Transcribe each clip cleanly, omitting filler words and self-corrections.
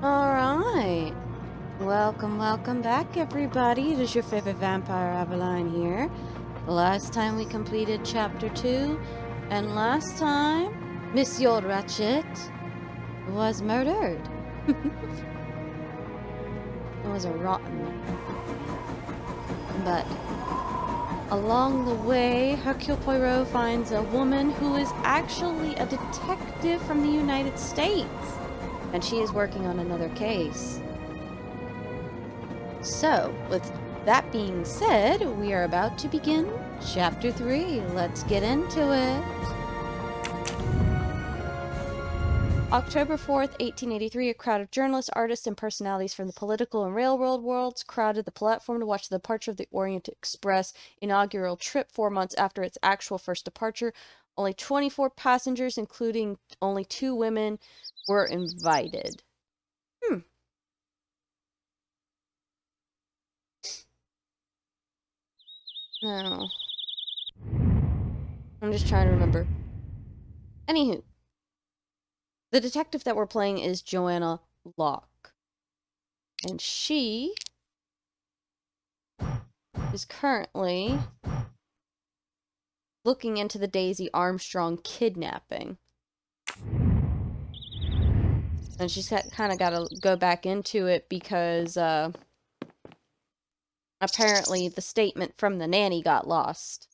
Alright. Welcome back, everybody. It is your favorite vampire, Aveline here. Last time we completed chapter 2, and last time, Monsieur Ratchet was murdered. It was a rotten. But along the way, Hercule Poirot finds a woman who is actually a detective from the United States. And she is working on another case. So, with that being said, we are about to begin Chapter 3. Let's get into it. October 4th, 1883, a crowd of journalists, artists, and personalities from the political and railroad worlds crowded the platform to watch the departure of the Orient Express inaugural trip 4 months after its actual first departure. Only 24 passengers, including only 2 women, were invited. No. I'm just trying to remember. Anywho. The detective that we're playing is Joanna Locke. And she is currently looking into the Daisy Armstrong kidnapping. And she's kind of got to go back into it because apparently the statement from the nanny got lost.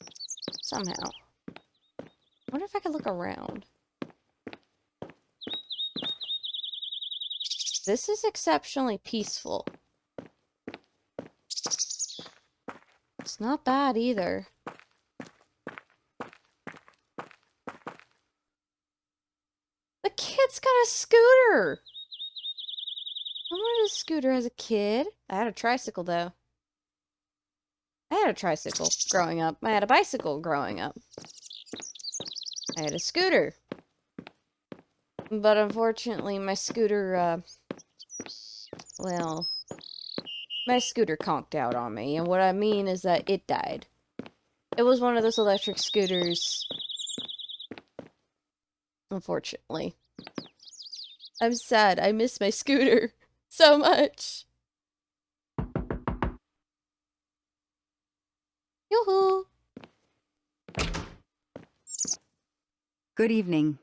Somehow. I wonder if I could look around. This is exceptionally peaceful. It's not bad either. The kid's got a scooter! I wanted a scooter as a kid. I had a tricycle, though. I had a tricycle growing up. I had a bicycle growing up. I had a scooter. But unfortunately, my scooter, well, my scooter conked out on me. And what I mean is that it died. It was one of those electric scooters. Unfortunately. I'm sad. I miss my scooter so much. Yoo-hoo! Good evening.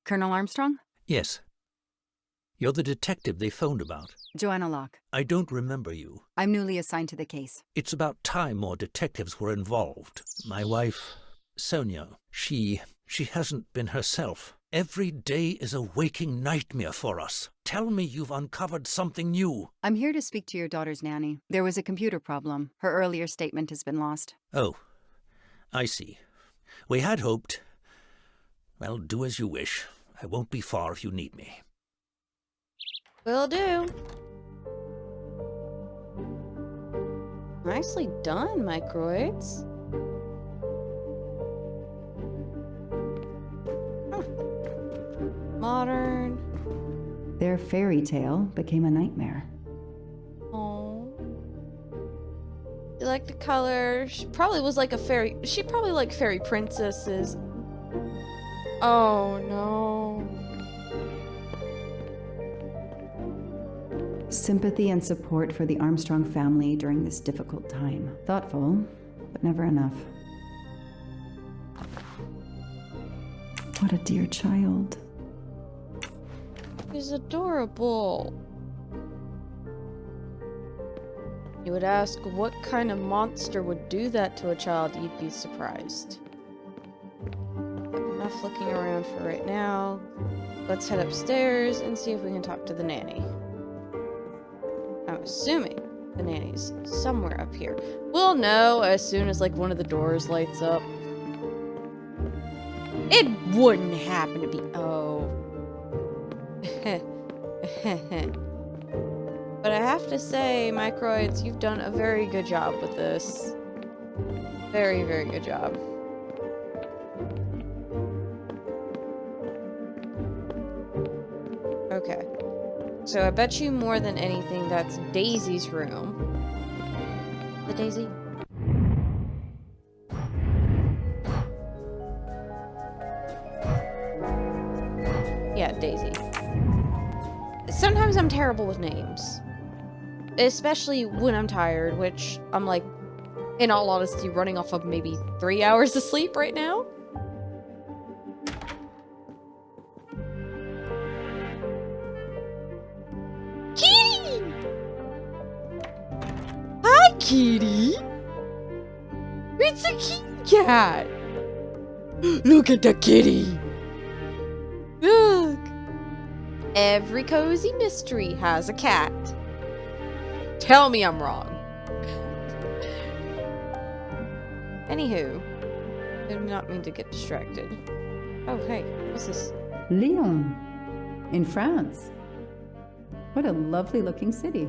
Colonel Armstrong? Yes. You're the detective they phoned about. Joanna Locke. I don't remember you. I'm newly assigned to the case. It's about time more detectives were involved. My wife, Sonia, she hasn't been herself. Every day is a waking nightmare for us. Tell me you've uncovered something new. I'm here to speak to your daughter's nanny. There was a computer problem. Her earlier statement has been lost. Oh, I see. We had hoped. Well, do as you wish. I won't be far if you need me. Will do. Nicely done, microids. Modern. Their fairy tale became a nightmare. Oh. You like the color? She probably was like a fairy. She probably liked fairy princesses. Oh no. Sympathy and support for the Armstrong family during this difficult time. Thoughtful, but never enough. What a dear child. He's adorable. You would ask what kind of monster would do that to a child, you'd be surprised. Enough looking around for right now. Let's head upstairs and see if we can talk to the nanny. I'm assuming the nanny's somewhere up here. We'll know as soon as like one of the doors lights up. It wouldn't happen to be... Oh. But I have to say, Microids, you've done a very good job with this. Very, very good job. Okay. So I bet you more than anything that's Daisy's room. The Daisy? Yeah, Daisy. Sometimes I'm terrible with names. Especially when I'm tired, which I'm like, in all honesty, running off of maybe 3 hours of sleep right now. Kitty! Hi, kitty! It's a kitty cat! Look at the kitty! Look! Every cozy mystery has a cat. Tell me I'm wrong. Anywho, I did not mean to get distracted. Oh, hey, what's this? Lyon, in France. What a lovely looking city.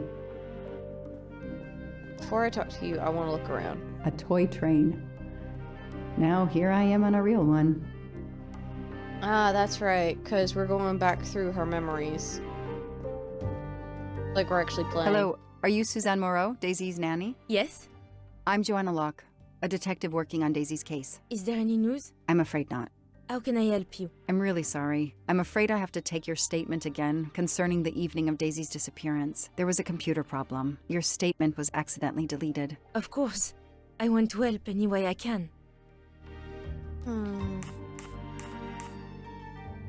Before I talk to you, I want to look around. A toy train. Now here I am on a real one. Ah, that's right, because we're going back through her memories. Like we're actually playing. Hello, are you Suzanne Moreau, Daisy's nanny? Yes? I'm Joanna Locke, a detective working on Daisy's case. Is there any news? I'm afraid not. How can I help you? I'm really sorry. I'm afraid I have to take your statement again concerning the evening of Daisy's disappearance. There was a computer problem. Your statement was accidentally deleted. Of course. I want to help any way I can.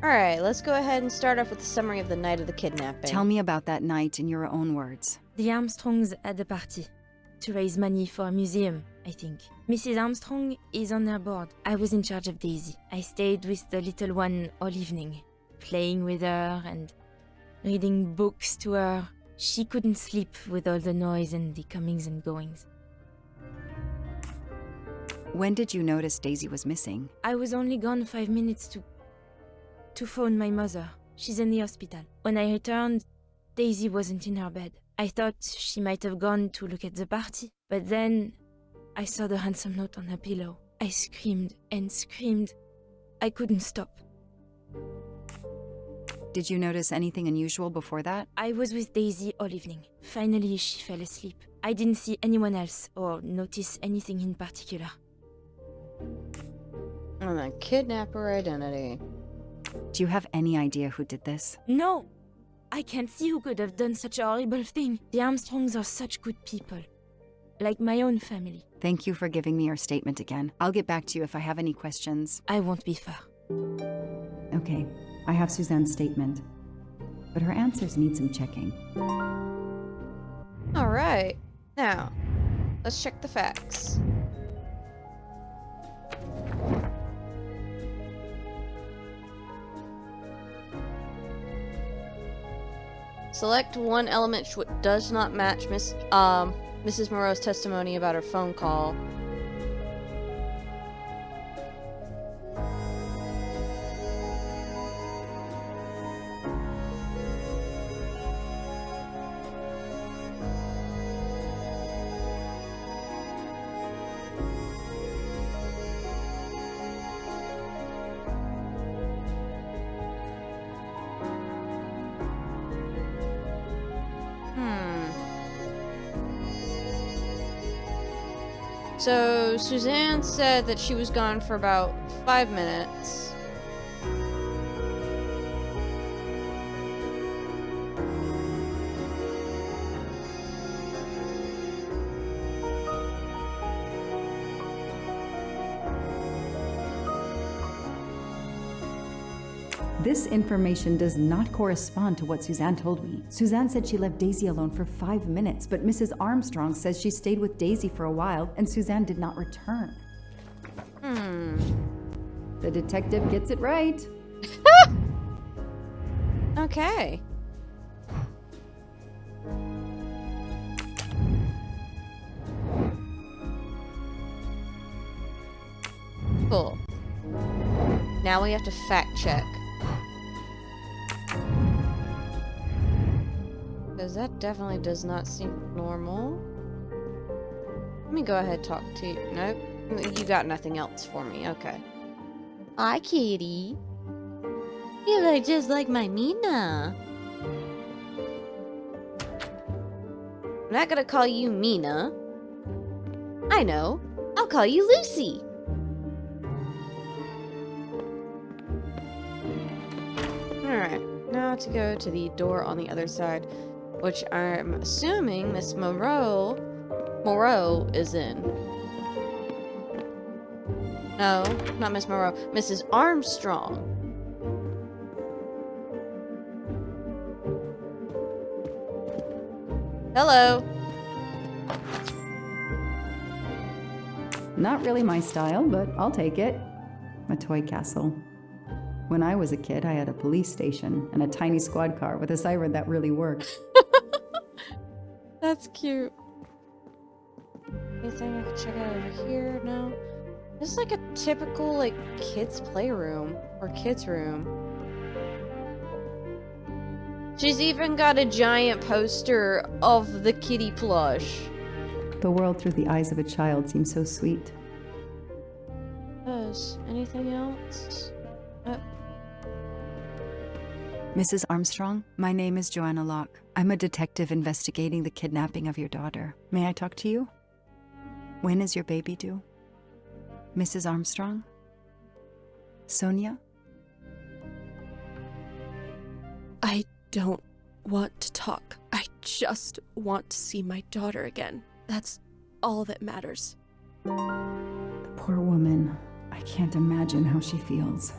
Alright, let's go ahead and start off with a summary of the night of the kidnapping. Tell me about that night in your own words. The Armstrongs had a party to raise money for a museum, I think. Mrs. Armstrong is on their board. I was in charge of Daisy. I stayed with the little one all evening, playing with her and reading books to her. She couldn't sleep with all the noise and the comings and goings. When did you notice Daisy was missing? I was only gone 5 minutes to phone my mother. She's in the hospital. When I returned, Daisy wasn't in her bed. I thought she might have gone to look at the party, but then I saw the ransom note on her pillow. I screamed and screamed. I couldn't stop. Did you notice anything unusual before that? I was with Daisy all evening. Finally, she fell asleep. I didn't see anyone else or notice anything in particular. And the kidnapper identity. Do you have any idea who did this? No! I can't see who could have done such a horrible thing. The Armstrongs are such good people. Like my own family. Thank you for giving me your statement again. I'll get back to you if I have any questions. I won't be far. Okay, I have Suzanne's statement. But her answers need some checking. Alright, now, let's check the facts. Select one element which does not match Mrs. Moreau's testimony about her phone call. So, Suzanne said that she was gone for about 5 minutes. This information does not correspond to what Suzanne told me. Suzanne said she left Daisy alone for 5 minutes, but Mrs. Armstrong says she stayed with Daisy for a while and Suzanne did not return. The detective gets it right. Okay. Cool. Now we have to fact check. Because that definitely does not seem normal. Let me go ahead and talk to you. Nope. You got nothing else for me. Okay. Hi, kitty. You look just like my Mina. I'm not gonna call you Mina. I know. I'll call you Lucy. Alright. Now have to go to the door on the other side, which I'm assuming Miss Moreau is in. No, not Miss Moreau. Mrs. Armstrong. Hello. Not really my style, but I'll take it. A toy castle. When I was a kid, I had a police station and a tiny squad car with a siren that really worked. That's cute. Anything I can check out over here? No. This is like a typical, like, kids' playroom or kids' room. She's even got a giant poster of the kitty plush. The world through the eyes of a child seems so sweet. Anything else? Mrs. Armstrong, my name is Joanna Locke. I'm a detective investigating the kidnapping of your daughter. May I talk to you? When is your baby due? Mrs. Armstrong? Sonia? I don't want to talk. I just want to see my daughter again. That's all that matters. The poor woman. I can't imagine how she feels.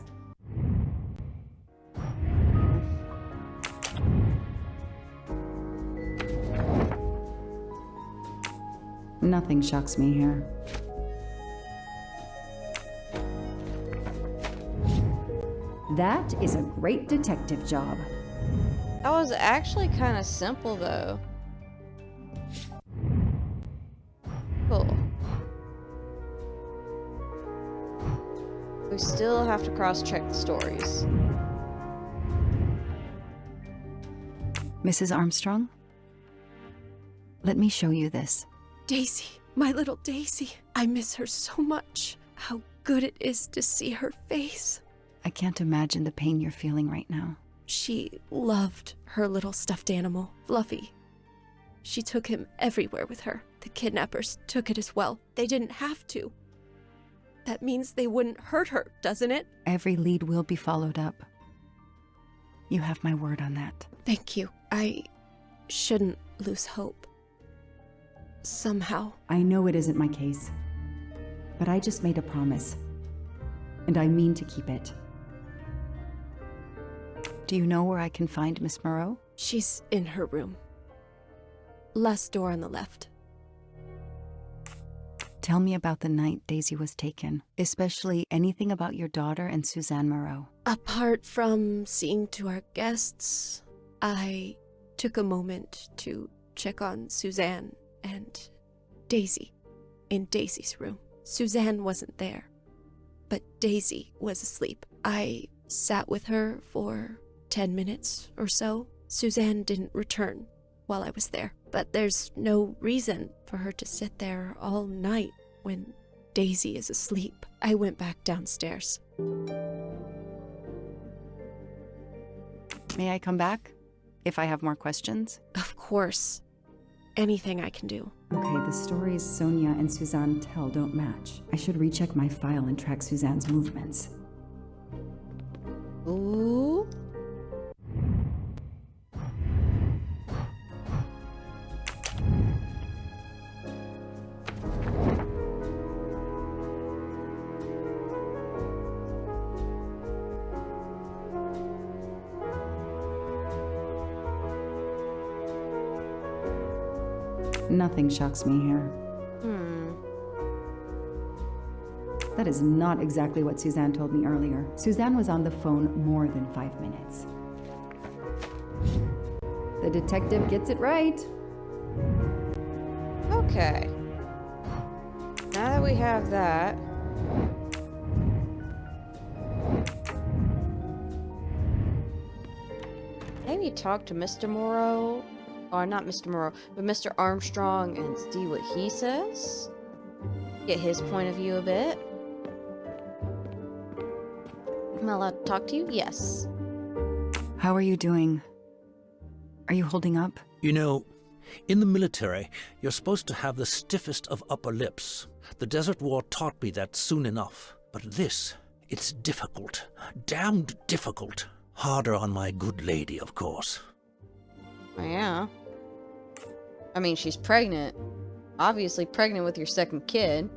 Nothing shocks me here. That is a great detective job. That was actually kind of simple, though. Cool. We still have to cross-check the stories. Mrs. Armstrong? Let me show you this. Daisy, my little Daisy. I miss her so much. How good it is to see her face. I can't imagine the pain you're feeling right now. She loved her little stuffed animal, Fluffy. She took him everywhere with her. The kidnappers took it as well. They didn't have to. That means they wouldn't hurt her, doesn't it? Every lead will be followed up. You have my word on that. Thank you. I shouldn't lose hope. Somehow. I know it isn't my case, but I just made a promise, and I mean to keep it. Do you know where I can find Miss Moreau? She's in her room. Last door on the left. Tell me about the night Daisy was taken, especially anything about your daughter and Suzanne Moreau. Apart from seeing to our guests, I took a moment to check on Suzanne and Daisy in Daisy's room. Suzanne wasn't there, but Daisy was asleep. I sat with her for 10 minutes or so. Suzanne didn't return while I was there, but there's no reason for her to sit there all night when Daisy is asleep. I went back downstairs. May I come back if I have more questions? Of course. Anything I can do. Okay, the stories Sonia and Suzanne tell don't match. I should recheck my file and track Suzanne's movements. Ooh. Nothing shocks me here. That is not exactly what Suzanne told me earlier. Suzanne was on the phone more than 5 minutes. The detective gets it right. Okay. Now that we have that, maybe talk to Mr. Moreau, or not Mr. Moreau, but Mr. Armstrong and see what he says. Get his point of view a bit. Am I allowed to talk to you? Yes. How are you doing? Are you holding up? You know, in the military, you're supposed to have the stiffest of upper lips. The Desert War taught me that soon enough. But this, it's difficult. Damned difficult. Harder on my good lady, of course. Yeah. I mean, she's pregnant. Obviously pregnant with your second kid.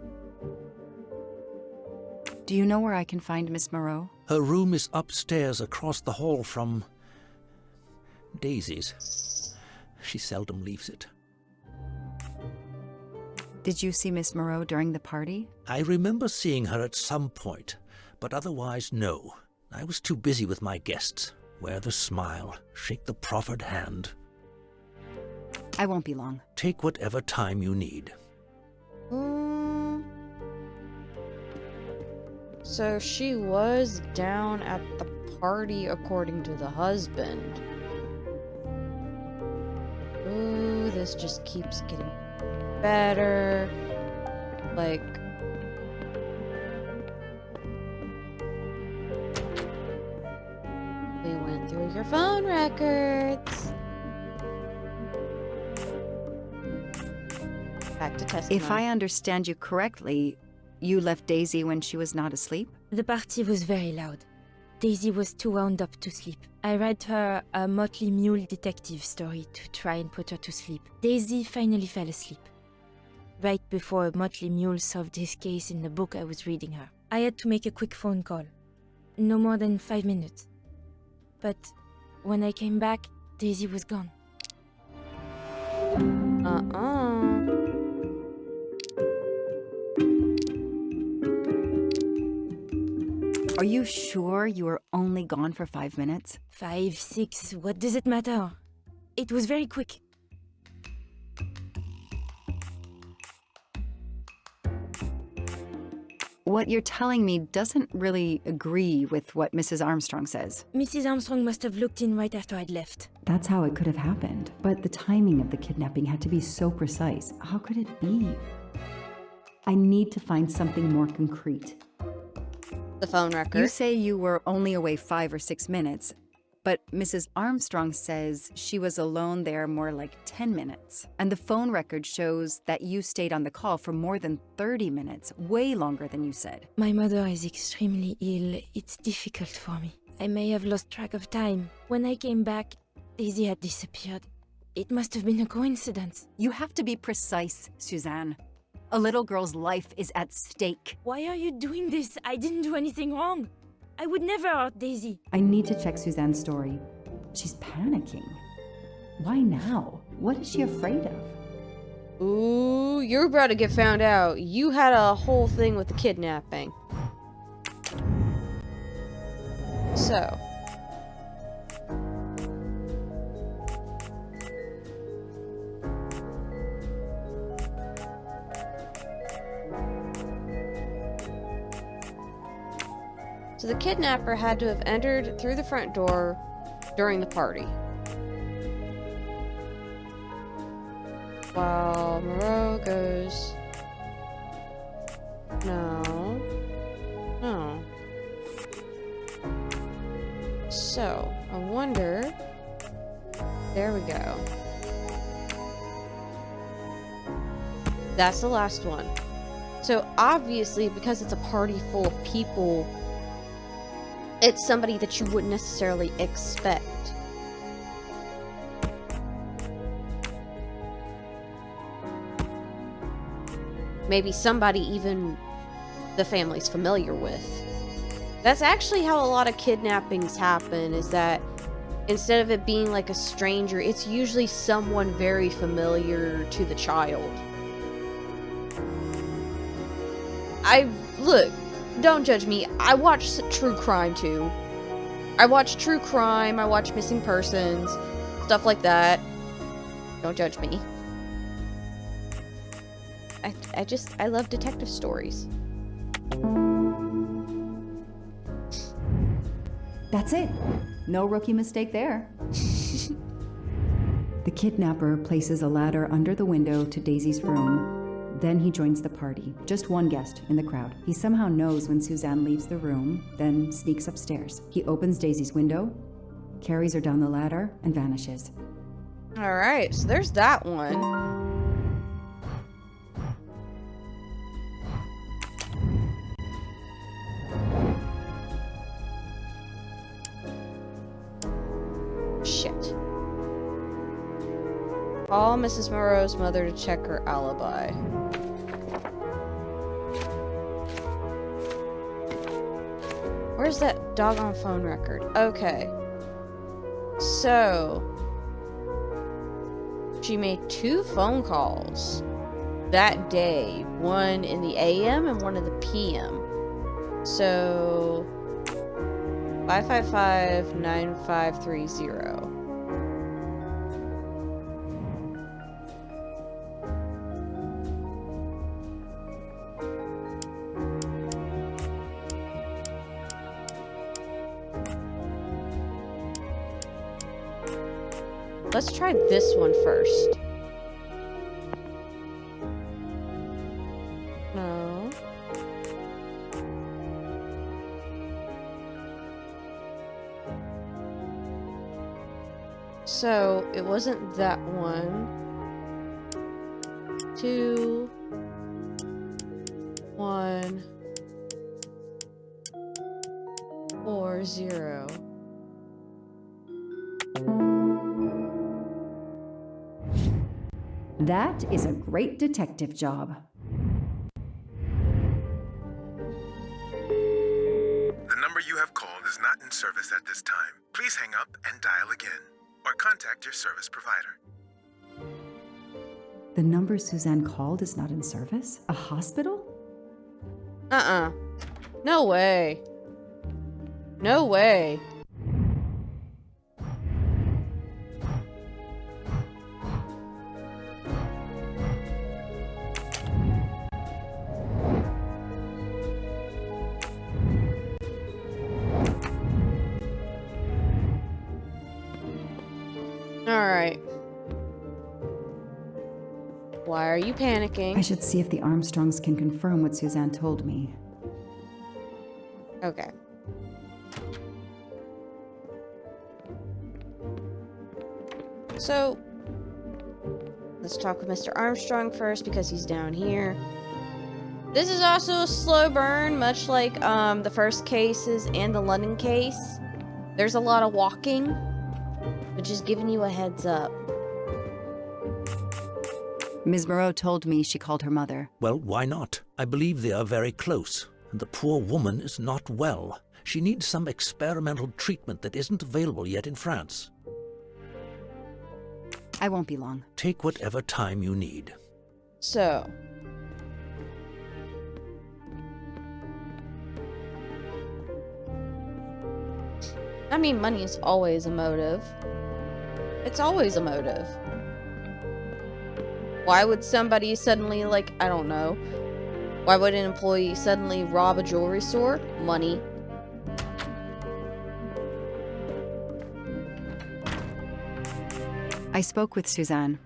Do you know where I can find Miss Moreau? Her room is upstairs across the hall from Daisy's. She seldom leaves it. Did you see Miss Moreau during the party? I remember seeing her at some point, but otherwise no. I was too busy with my guests. Wear the smile, shake the proffered hand. I won't be long. Take whatever time you need. So she was down at the party according to the husband. Ooh, this just keeps getting better. Like... we went through your phone records. Back to testimony. If I understand you correctly, you left Daisy when she was not asleep? The party was very loud. Daisy was too wound up to sleep. I read her a Motley Mule detective story to try and put her to sleep. Daisy finally fell asleep. Right before Motley Mule solved his case in the book I was reading her. I had to make a quick phone call. No more than 5 minutes. But when I came back, Daisy was gone. Are you sure you were only gone for 5 minutes? 5, 6, what does it matter? It was very quick. What you're telling me doesn't really agree with what Mrs. Armstrong says. Mrs. Armstrong must have looked in right after I'd left. That's how it could have happened. But the timing of the kidnapping had to be so precise. How could it be? I need to find something more concrete. The phone record. You say you were only away 5 or 6 minutes, but Mrs. Armstrong says she was alone there more like 10 minutes. And the phone record shows that you stayed on the call for more than 30 minutes, way longer than you said. My mother is extremely ill. It's difficult for me. I may have lost track of time. When I came back, Daisy had disappeared. It must have been a coincidence. You have to be precise, Suzanne. A little girl's life is at stake. Why are you doing this? I didn't do anything wrong. I would never hurt Daisy. I need to check Suzanne's story. She's panicking. Why now? What is she afraid of? Ooh, you're about to get found out. You had a whole thing with the kidnapping. So. So the kidnapper had to have entered through the front door during the party. While Moreau goes... No. No. So, I wonder... There we go. That's the last one. So, obviously, because it's a party full of people... It's somebody that you wouldn't necessarily expect. Maybe somebody even the family's familiar with. That's actually how a lot of kidnappings happen, is that instead of it being like a stranger, it's usually someone very familiar to the child. Look, don't judge me. I watch true crime too. I watch true crime, I watch missing persons, stuff like that. Don't judge me. I love detective stories. That's it. No rookie mistake there. The kidnapper places a ladder under the window to Daisy's room. Then he joins the party, just one guest in the crowd. He somehow knows when Suzanne leaves the room, then sneaks upstairs. He opens Daisy's window, carries her down the ladder, and vanishes. Alright, so there's that one. Call Mrs. Moreau's mother to check her alibi. Where's that doggone phone record? Okay. So, she made 2 phone calls that day. One in the AM and one in the PM. So, 555-9530. Let's try this one first. No. So, it wasn't that one. 2, 1, 4, 0. That is a great detective job. The number you have called is not in service at this time. Please hang up and dial again, or contact your service provider. The number Suzanne called is not in service? A hospital? No way. No way. Alright. Why are you panicking? I should see if the Armstrongs can confirm what Suzanne told me. Okay. So, let's talk with Mr. Armstrong first because he's down here. This is also a slow burn, much like the first cases and the London case. There's a lot of walking, but just giving you a heads up. Ms. Moreau told me she called her mother. Well, why not? I believe they are very close, and the poor woman is not well. She needs some experimental treatment that isn't available yet in France. I won't be long. Take whatever time you need. So, I mean, money is always a motive. It's always a motive. Why would somebody suddenly, like, I don't know. Why would an employee suddenly rob a jewelry store? Money. I spoke with Suzanne.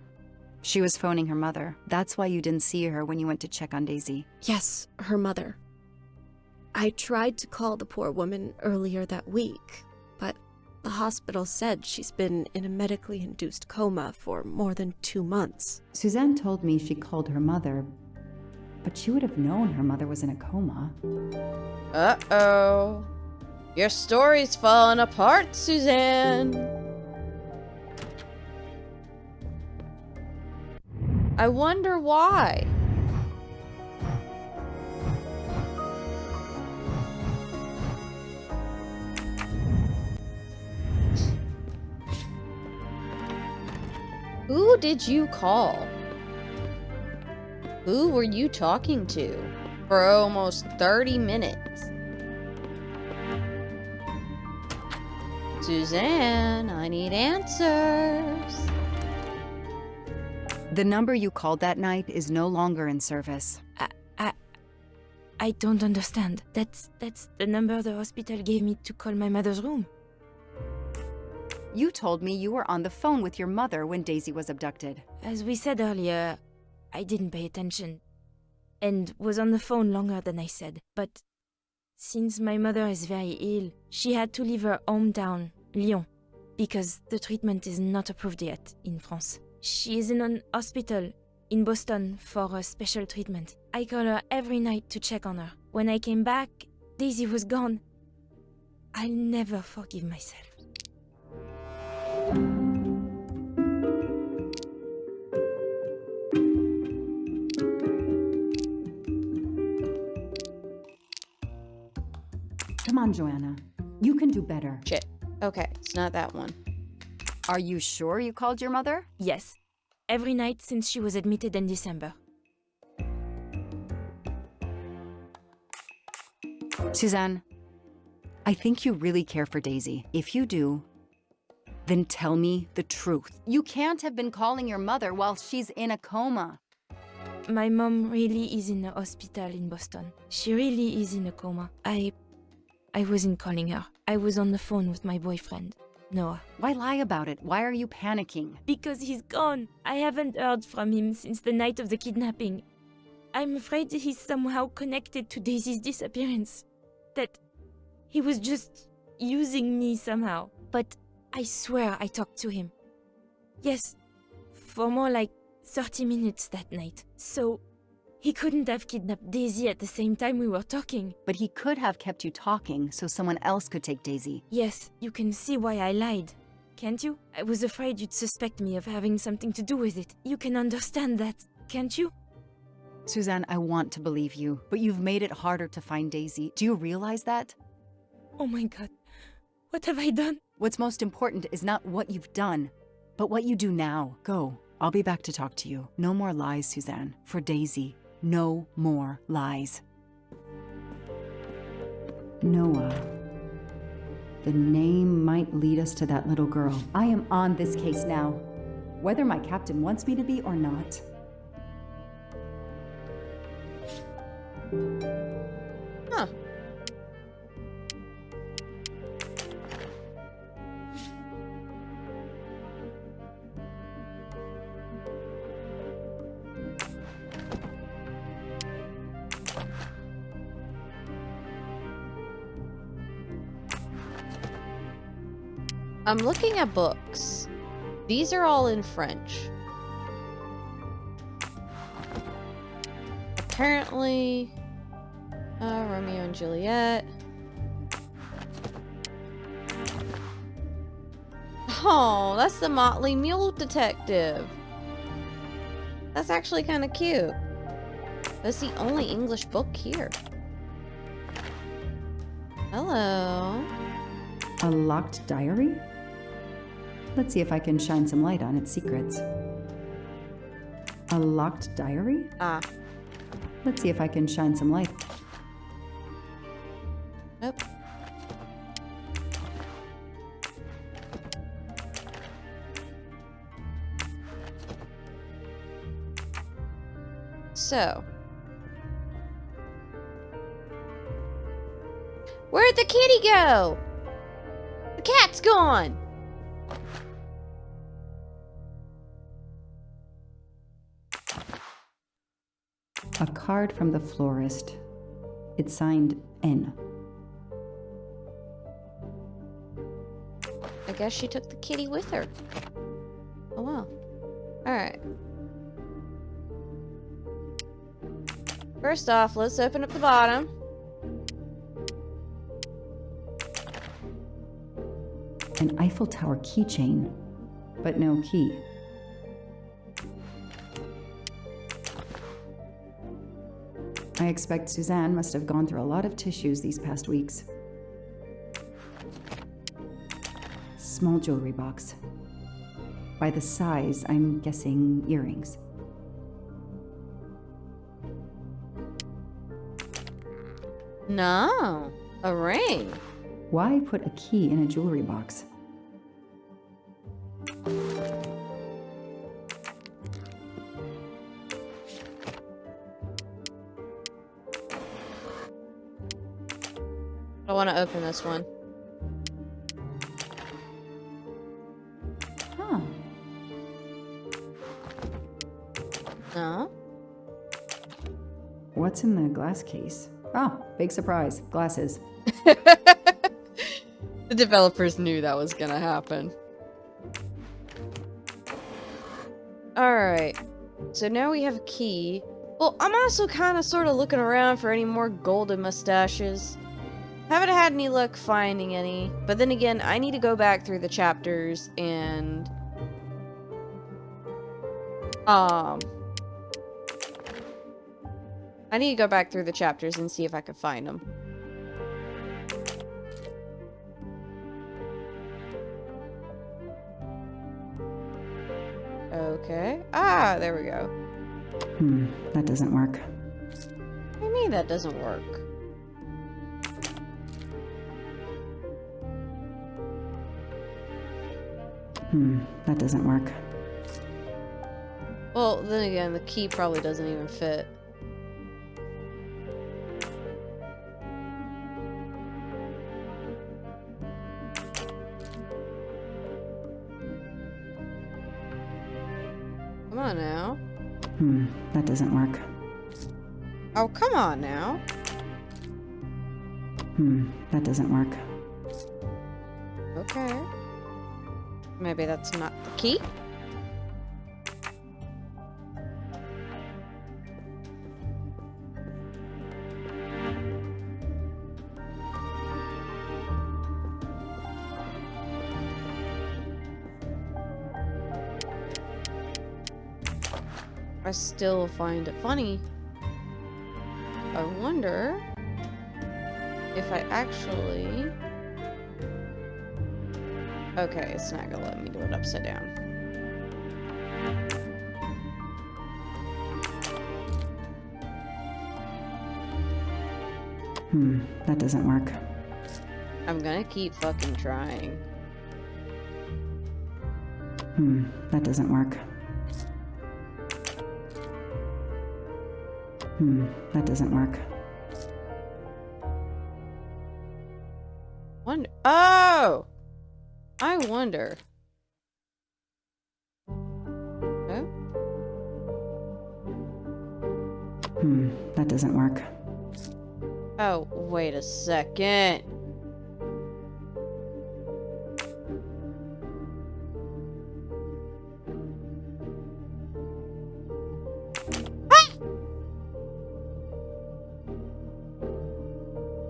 She was phoning her mother. That's why you didn't see her when you went to check on Daisy. Yes, her mother. I tried to call the poor woman earlier that week, but the hospital said she's been in a medically induced coma for more than 2 months. Suzanne told me she called her mother, but she would have known her mother was in a coma. Uh-oh. Your story's falling apart, Suzanne. I wonder why. Who did you call? Who were you talking to for almost 30 minutes? Suzanne, I need answers. The number you called that night is no longer in service. I don't understand. That's the number the hospital gave me to call my mother's room. You told me you were on the phone with your mother when Daisy was abducted. As we said earlier, I didn't pay attention and was on the phone longer than I said. But since my mother is very ill, she had to leave her hometown, Lyon, because the treatment is not approved yet in France. She is in an hospital in Boston for a special treatment. I call her every night to check on her. When I came back, Daisy was gone. I'll never forgive myself. on, Joanna. You can do better. Shit. Okay, it's not that one. Are you sure you called your mother? Yes. Every night since she was admitted in December. Suzanne, I think you really care for Daisy. If you do, then tell me the truth. You can't have been calling your mother while she's in a coma. My mom really is in a hospital in Boston. She really is in a coma. I wasn't calling her. I was on the phone with my boyfriend, Noah. Why lie about it? Why are you panicking? Because he's gone. I haven't heard from him since the night of the kidnapping. I'm afraid he's somehow connected to Daisy's disappearance. That he was just using me somehow. But I swear I talked to him. Yes, for more like 30 minutes that night. So he couldn't have kidnapped Daisy at the same time we were talking. But he could have kept you talking so someone else could take Daisy. Yes, you can see why I lied. Can't you? I was afraid you'd suspect me of having something to do with it. You can understand that, can't you? Suzanne, I want to believe you, but you've made it harder to find Daisy. Do you realize that? Oh my god. What have I done? What's most important is not what you've done, but what you do now. Go. I'll be back to talk to you. No more lies, Suzanne. For Daisy, no more lies. Noah. The name might lead us to that little girl. I am on this case now, whether my captain wants me to be or not. Huh. I'm looking at books. These are all in French. Apparently, Romeo and Juliet. Oh, that's the Motley Mule Detective. That's actually kind of cute. That's the only English book here. Hello. A locked diary? Let's see if I can shine some light on its secrets. A locked diary? Ah. Let's see if I can shine some light. Nope. So. Where'd the kitty go? The cat's gone! A card from the florist. It's signed N. I guess she took the kitty with her. Oh well. Alright. First off, let's open up the bottom. An Eiffel Tower keychain, but no key. I expect Suzanne must have gone through a lot of tissues these past weeks. Small jewelry box. By the size, I'm guessing earrings. No, a ring. Why put a key in a jewelry box? I want to open this one. Huh. No? What's in the glass case? Oh, big surprise. Glasses. The developers knew that was gonna happen. Alright. So now we have a key. Well, I'm also kind of sort of looking around for any more golden mustaches. Haven't had any luck finding any. But then again, I need to go back through the chapters and... I need to go back through the chapters and see if I can find them. Okay. Ah, there we go. That doesn't work. What do you mean that doesn't work? That doesn't work. Well, then again, the key probably doesn't even fit. Come on now. That doesn't work. Oh, come on now. That doesn't work. Okay. Maybe that's not the key? I still find it funny. I wonder if I actually... Okay, it's not gonna let me do it upside down. That doesn't work. I'm gonna keep fucking trying. That doesn't work. That doesn't work. Wonder. Oh! I wonder. Oh? That doesn't work. Oh, wait a second.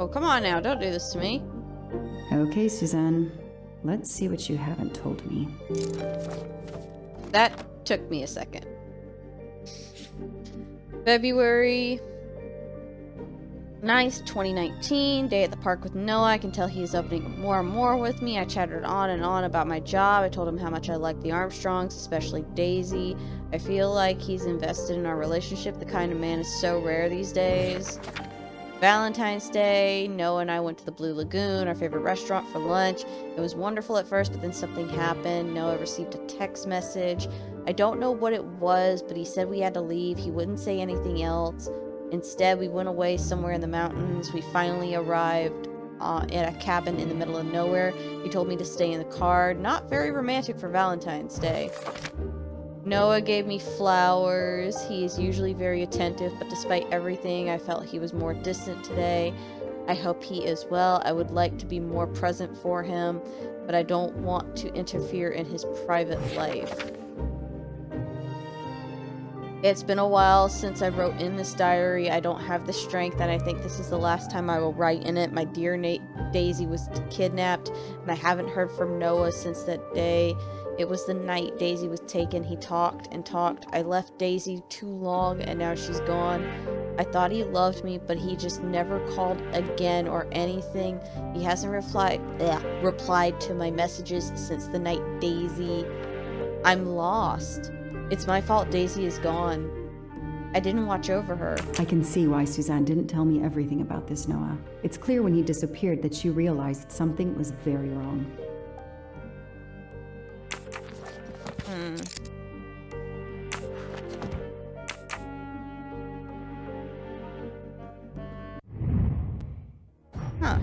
Oh, come on now. Don't do this to me. Okay, Suzanne. Let's see what you haven't told me. That took me a second. February 9th, 2019. Day at the park with Noah. I can tell he's opening up more and more with me. I chattered on and on about my job. I told him how much I like the Armstrongs, especially Daisy. I feel like he's invested in our relationship. The kind of man is so rare these days. Valentine's Day, Noah and I went to the Blue Lagoon, our favorite restaurant, for lunch. It was wonderful at first, but then something happened. Noah received a text message. I don't know what it was, but he said we had to leave. He wouldn't say anything else. Instead, we went away somewhere in the mountains. We finally arrived at a cabin in the middle of nowhere. He told me to stay in the car. Not very romantic for Valentine's Day. Noah gave me flowers. He is usually very attentive, but despite everything, I felt he was more distant today. I hope he is well. I would like to be more present for him, but I don't want to interfere in his private life. It's been a while since I wrote in this diary. I don't have the strength, and I think this is the last time I will write in it. My dear Daisy was kidnapped, and I haven't heard from Noah since that day. It was the night Daisy was taken. He talked and talked. I left Daisy too long, and now she's gone. I thought he loved me, but he just never called again or anything. He hasn't replied to my messages since the night Daisy. I'm lost. It's my fault Daisy is gone. I didn't watch over her. I can see why Suzanne didn't tell me everything about this, Noah. It's clear when he disappeared that she realized something was very wrong. Huh.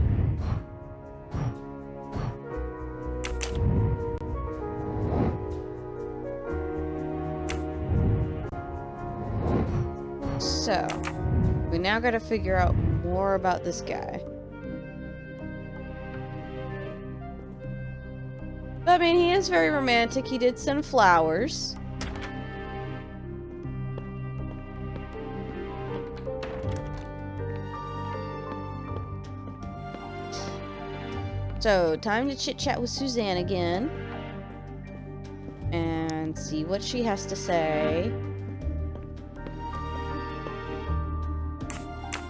So, we now gotta figure out more about this guy. I mean, he is very romantic. He did send flowers. So, time to chit-chat with Suzanne again. And see what she has to say.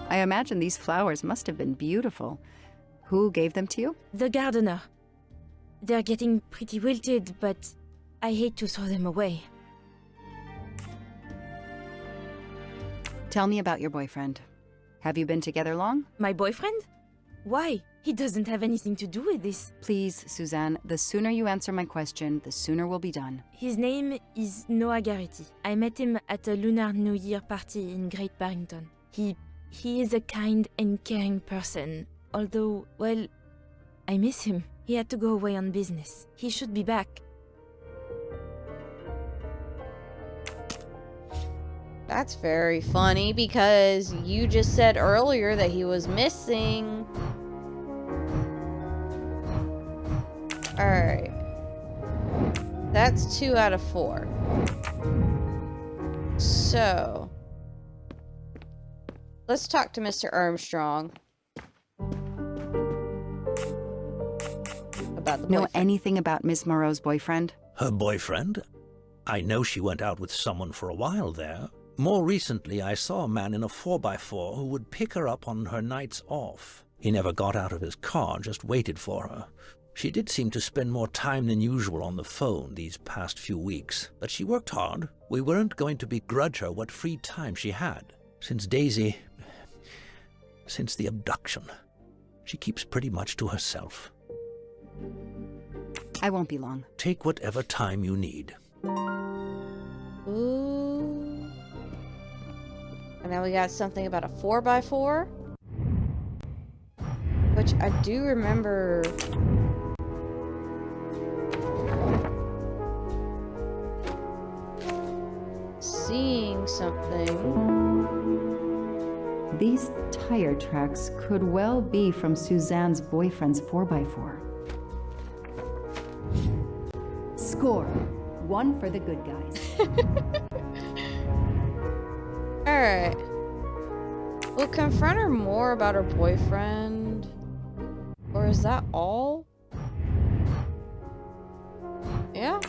I imagine these flowers must have been beautiful. Who gave them to you? The gardener. They're getting pretty wilted, but I hate to throw them away. Tell me about your boyfriend. Have you been together long? My boyfriend? Why? He doesn't have anything to do with this. Please, Suzanne, the sooner you answer my question, the sooner we'll be done. His name is Noah Garrity. I met him at a Lunar New Year party in Great Barrington. He is a kind and caring person, although, well, I miss him. He had to go away on business. He should be back. That's very funny because you just said earlier that he was missing. Alright. That's 2 out of 4. So, let's talk to Mr. Armstrong about the Know boyfriend. anything about Miss Moreau's boyfriend? Her boyfriend? I know she went out with someone for a while there. More recently, I saw a man in a 4x4 who would pick her up on her nights off. He never got out of his car, just waited for her. She did seem to spend more time than usual on the phone these past few weeks, but she worked hard. We weren't going to begrudge her what free time she had. Since the abduction, she keeps pretty much to herself. I won't be long. Take whatever time you need. Ooh. And now we got something about a 4x4. Which I do remember. Seeing something. These tire tracks could well be from Suzanne's boyfriend's 4x4. Score. 1 for the good guys. Alright. We'll confront her more about her boyfriend. Or is that all? Yeah?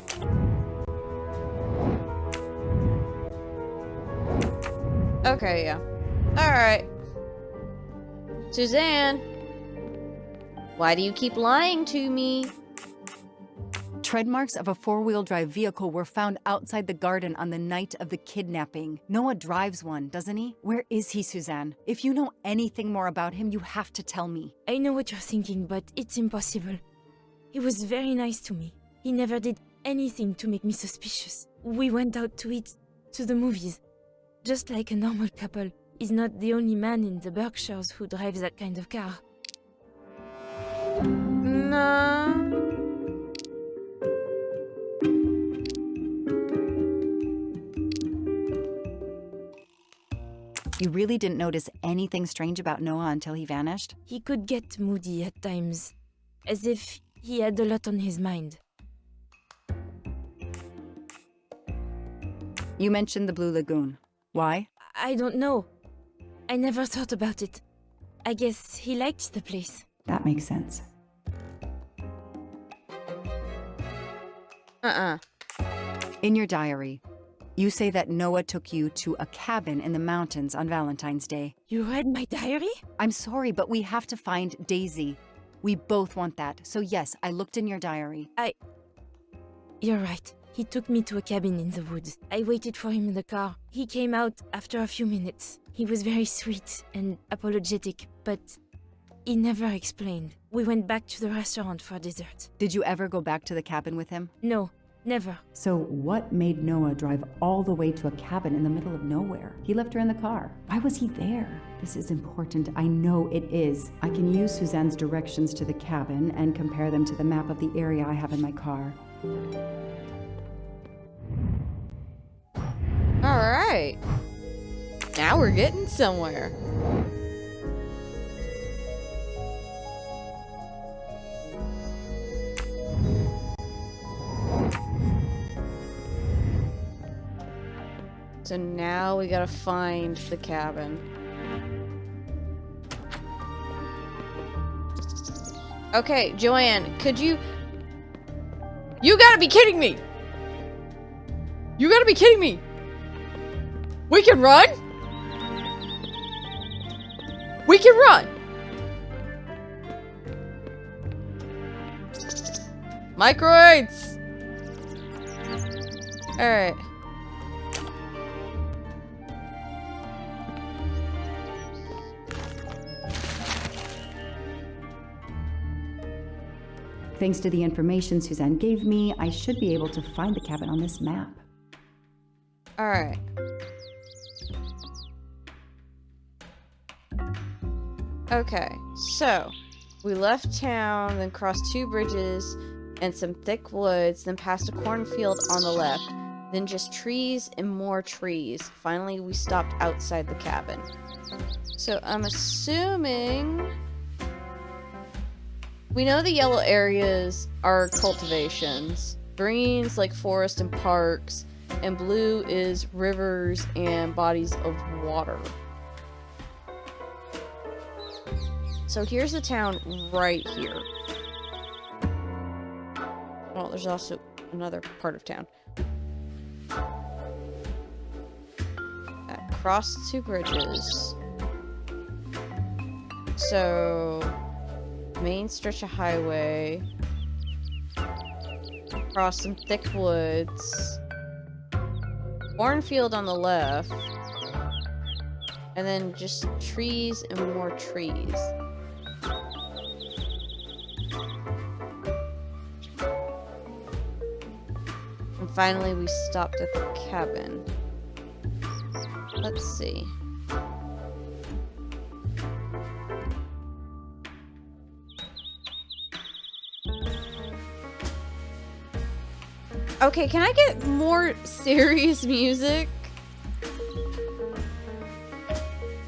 Okay, yeah. Alright. Suzanne. Why do you keep lying to me? Tread marks of a 4-wheel drive vehicle were found outside the garden on the night of the kidnapping. Noah drives one, doesn't he? Where is he, Suzanne? If you know anything more about him, you have to tell me. I know what you're thinking, but it's impossible. He was very nice to me. He never did anything to make me suspicious. We went out to eat, to the movies. Just like a normal couple. He's not the only man in the Berkshires who drives that kind of car. No. You really didn't notice anything strange about Noah until he vanished? He could get moody at times, as if he had a lot on his mind. You mentioned the Blue Lagoon. Why? I don't know. I never thought about it. I guess he liked the place. That makes sense. In your diary, you say that Noah took you to a cabin in the mountains on Valentine's Day. You read my diary? I'm sorry, but we have to find Daisy. We both want that. So yes, I looked in your diary. You're right. He took me to a cabin in the woods. I waited for him in the car. He came out after a few minutes. He was very sweet and apologetic, but he never explained. We went back to the restaurant for dessert. Did you ever go back to the cabin with him? No, never. So what made Noah drive all the way to a cabin in the middle of nowhere? He left her in the car. Why was he there? This is important. I know it is. I can use Suzanne's directions to the cabin and compare them to the map of the area I have in my car. Alright. Now we're getting somewhere. So now we gotta find the cabin. Okay, Joanne, could you... You gotta be kidding me! You gotta be kidding me! We can run? We can run! Microids! Alright. Thanks to the information Suzanne gave me, I should be able to find the cabin on this map. Alright. Okay, so we left town, then crossed 2 bridges and some thick woods, then past a cornfield on the left, then just trees and more trees. Finally, we stopped outside the cabin. So I'm assuming... We know the yellow areas are cultivations. Green's like forest and parks, and blue is rivers and bodies of water. So here's the town right here. Well, there's also another part of town. Across 2 bridges. So, main stretch of highway. Across some thick woods. Cornfield on the left. And then just trees and more trees. And finally, we stopped at the cabin. Let's see. Okay, can I get more serious music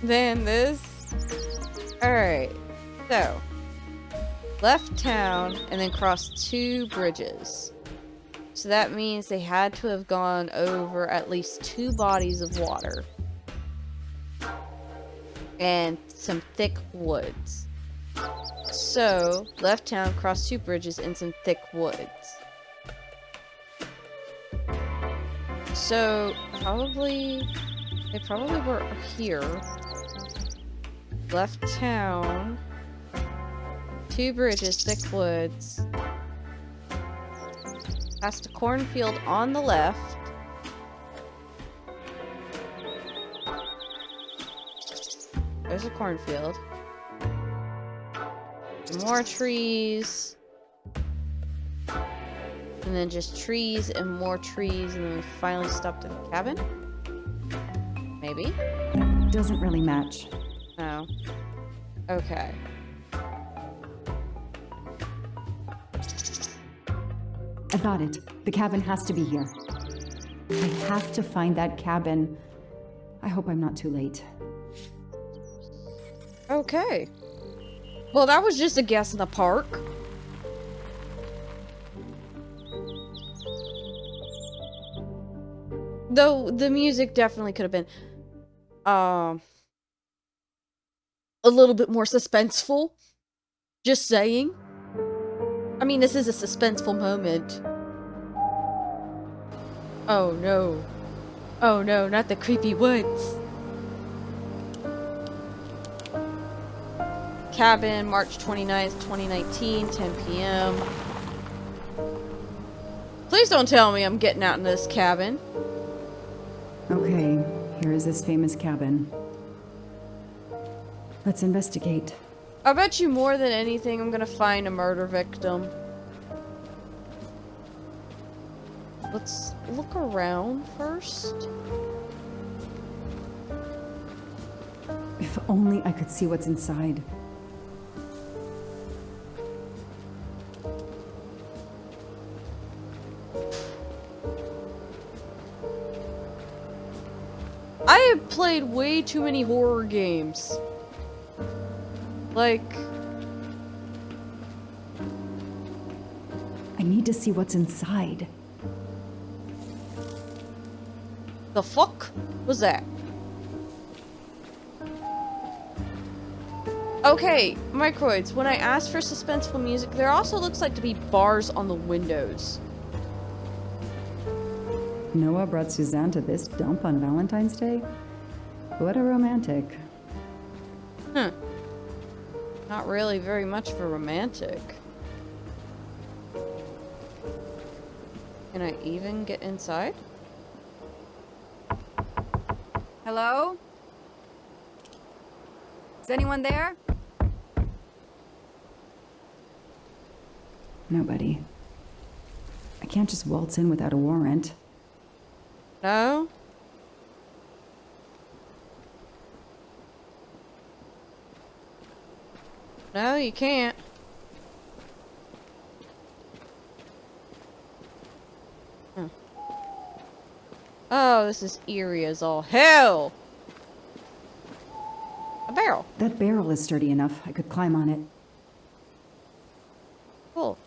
than this? Alright, so left town and then crossed 2 bridges. So that means they had to have gone over at least 2 bodies of water. And some thick woods. So, left town, crossed 2 bridges and some thick woods. So, they probably were here. Left town. 2 bridges, thick woods. Past a cornfield on the left. There's a cornfield. More trees. And then just trees and more trees, and then we finally stopped at the cabin? Maybe? It doesn't really match. No. Okay. I've got it. The cabin has to be here. I have to find that cabin. I hope I'm not too late. Okay. Well, that was just a guess in the park. Though the music definitely could have been a little bit more suspenseful. Just saying. I mean, this is a suspenseful moment. Oh no. Oh no, not the creepy woods. Cabin, March 29th, 2019, 10 p.m. Please don't tell me I'm getting out in this cabin. Okay, here is this famous cabin. Let's investigate. I bet you more than anything I'm gonna find a murder victim. Let's look around first. If only I could see what's inside. I have played way too many horror games. Like... I need to see what's inside. The fuck was that? Okay, microids, when I asked for suspenseful music, there also looks like to be bars on the windows. Noah brought Suzanne to this dump on Valentine's Day? What a romantic. Huh. Not really very much of a romantic. Can I even get inside? Hello? Is anyone there? Nobody. I can't just waltz in without a warrant. No? No, you can't. Oh, this is eerie as all hell. A barrel. That barrel is sturdy enough. I could climb on it. Cool.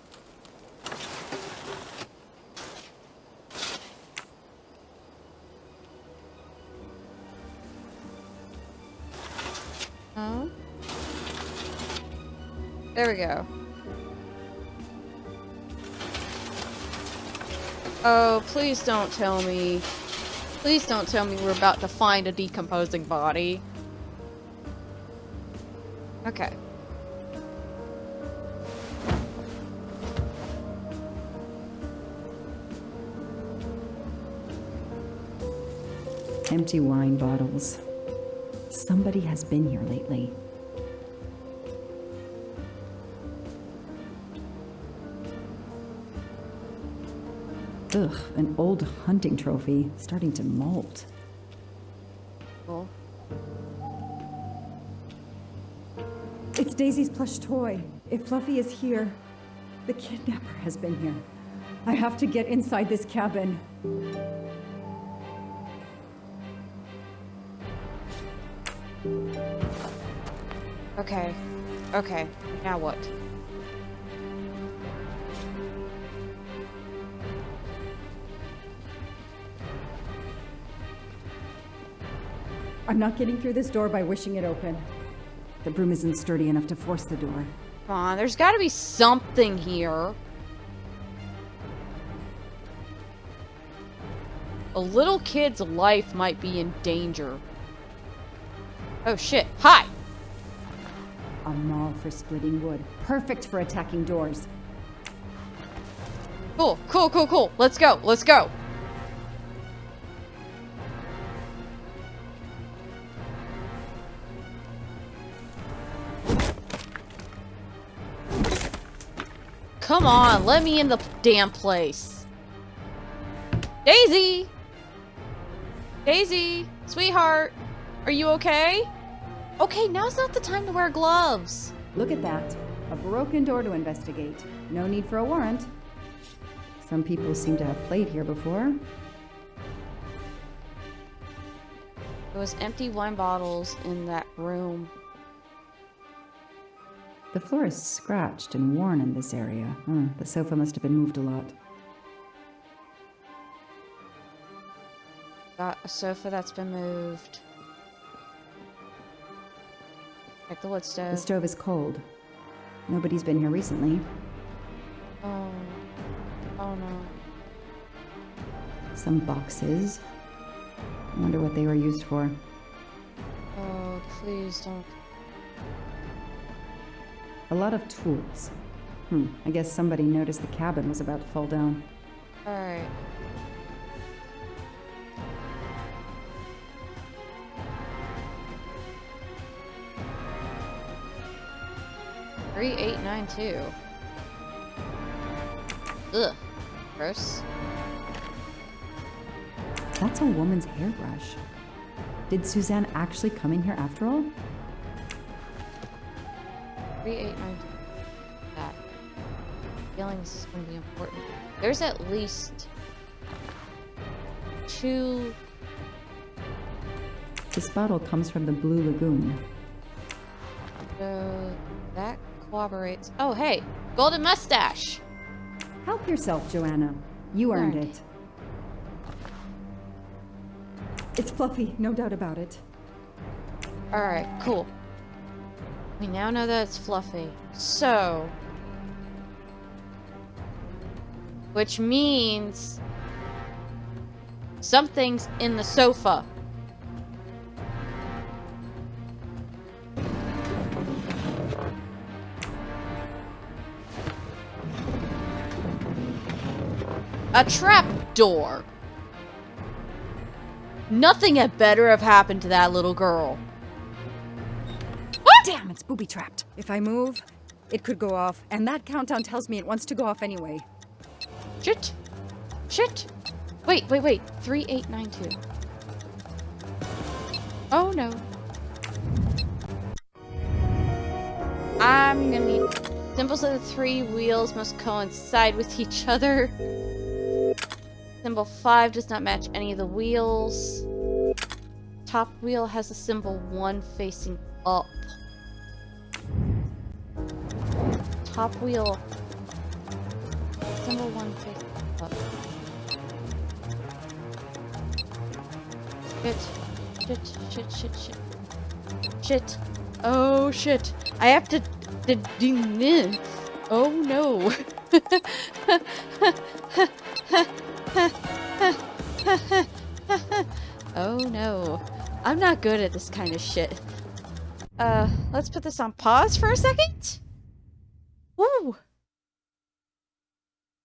Oh. There we go. Oh, please don't tell me. Please don't tell me we're about to find a decomposing body. Okay. Empty wine bottles. Somebody has been here lately. Ugh, an old hunting trophy starting to molt. Cool. It's Daisy's plush toy. If Fluffy is here, the kidnapper has been here. I have to get inside this cabin. Okay. Okay. Now what? I'm not getting through this door by wishing it open. The broom isn't sturdy enough to force the door. Come on, there's gotta be something here. A little kid's life might be in danger. Oh shit. Hi! A maul for splitting wood. Perfect for attacking doors. Cool, cool, cool, cool. Let's go, let's go. Come on, let me in the damn place. Daisy! Daisy, sweetheart, are you okay? Okay, now's not the time to wear gloves. Look at that. A broken door to investigate. No need for a warrant. Some people seem to have played here before. There was empty wine bottles in that room. The floor is scratched and worn in this area. The sofa must have been moved a lot. Got a sofa that's been moved. Like the wood The stove. stove is cold. Nobody's been here recently. Oh. Oh no. Some boxes. I wonder what they were used for. Oh, please don't. A lot of tools. I guess somebody noticed the cabin was about to fall down. Alright. Three, 892. Ugh. Gross. That's a woman's hairbrush. Did Suzanne actually come in here after all? 3892. That. Feeling this is going to be important. There's at least 2. This bottle comes from the Blue Lagoon. So that corroborates. Oh, hey, golden mustache. Help yourself, Joanna. You earned Earned. it. It's Fluffy, no doubt about it. All right, cool. We now know that it's Fluffy. So, which means something's in the sofa. A trap door. Nothing had better have happened to that little girl. Damn, it's booby trapped. If I move, It could go off, and that countdown tells me it wants to go off anyway. Shit. Shit. Wait. 3892. Oh no. I'm gonna need symbols of the three wheels must coincide with each other. Symbol 5 does not match any of the wheels. Top wheel has a symbol 1 facing up. Top wheel. Symbol 1 facing up. Shit. Shit. Oh shit. I have to do this. Oh no. Oh no. I'm not good at this kind of shit. Let's put this on pause for a second. Woo!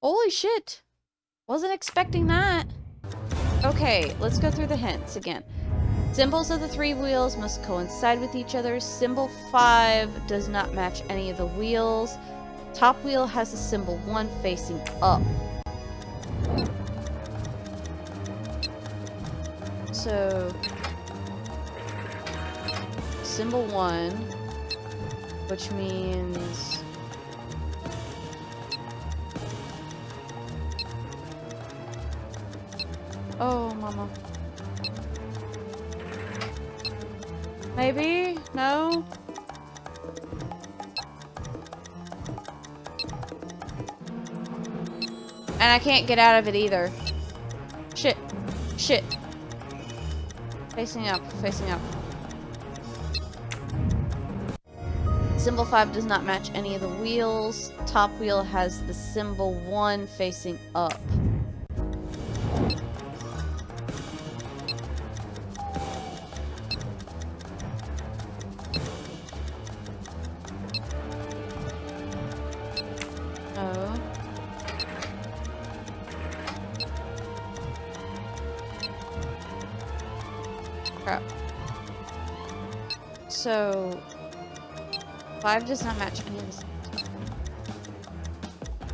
Holy shit. Wasn't expecting that. Okay, let's go through the hints again. Symbols of the three wheels must coincide with each other. Symbol 5 does not match any of the wheels. Top wheel has a symbol 1 facing up. So, symbol 1, which means oh, mama. Maybe? No? And I can't get out of it either. Shit. Shit. Facing up. Symbol 5 does not match any of the wheels. Top wheel has the symbol 1 facing up. Crap. So 5 does not match any of this.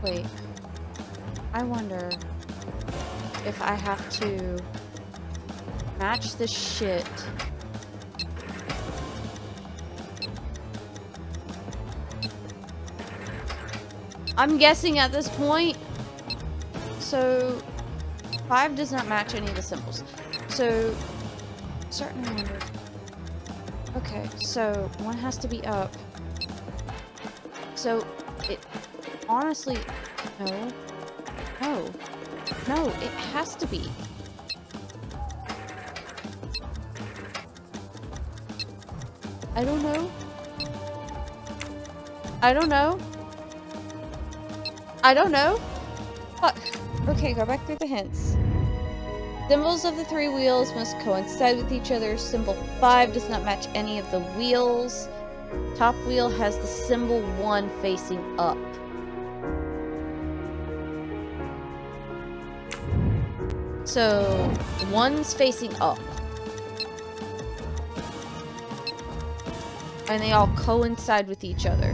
Wait. I wonder if I have to match this shit. I'm guessing at this point. So 5 does not match any of the symbols. So starting to wonder. Okay, so 1 has to be up. So it honestly no, it has to be. I don't know. Fuck. Okay, go back through the hints. Symbols of the three wheels must coincide with each other. Symbol 5 does not match any of the wheels. Top wheel has the symbol 1 facing up. So 1's facing up. And they all coincide with each other.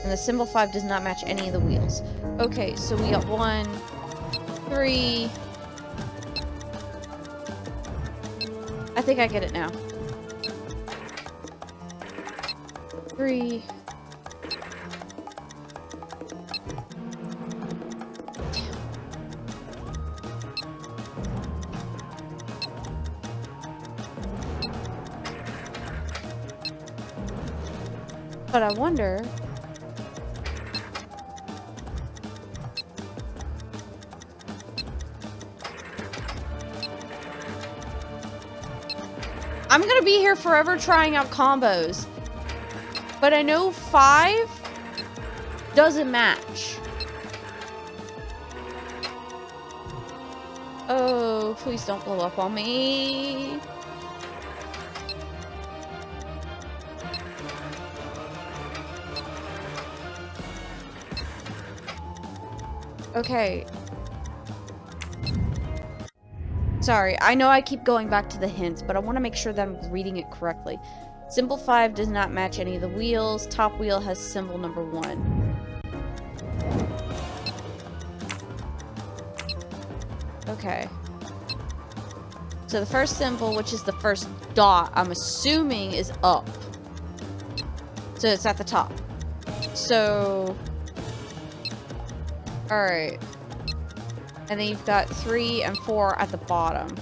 And the symbol 5 does not match any of the wheels. Okay, so we got 1, 3. I think I get it now. 3. But I wonder. I'm gonna be here forever trying out combos. But I know 5 doesn't match. Oh, please don't blow up on me. Okay. Sorry, I know I keep going back to the hints, but I want to make sure that I'm reading it correctly. Symbol 5 does not match any of the wheels. Top wheel has symbol number 1. Okay. So the first symbol, which is the first dot, I'm assuming is up. So it's at the top. So... Alright. And then you've got 3 and 4 at the bottom.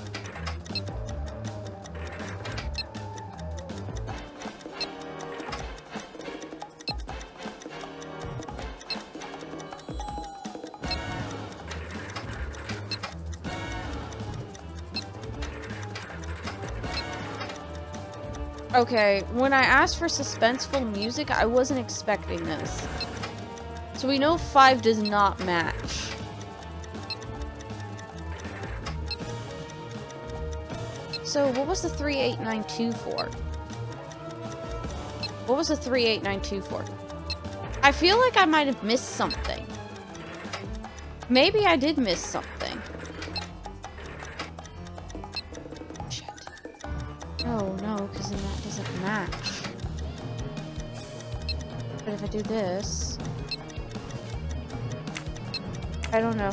Okay, when I asked for suspenseful music, I wasn't expecting this. So we know 5 does not match. So what was the 3892 for? What was the 3892 for? I feel like I might have missed something. Maybe I did miss something. Shit. Oh no, because then that doesn't match. But if I do this... I don't know.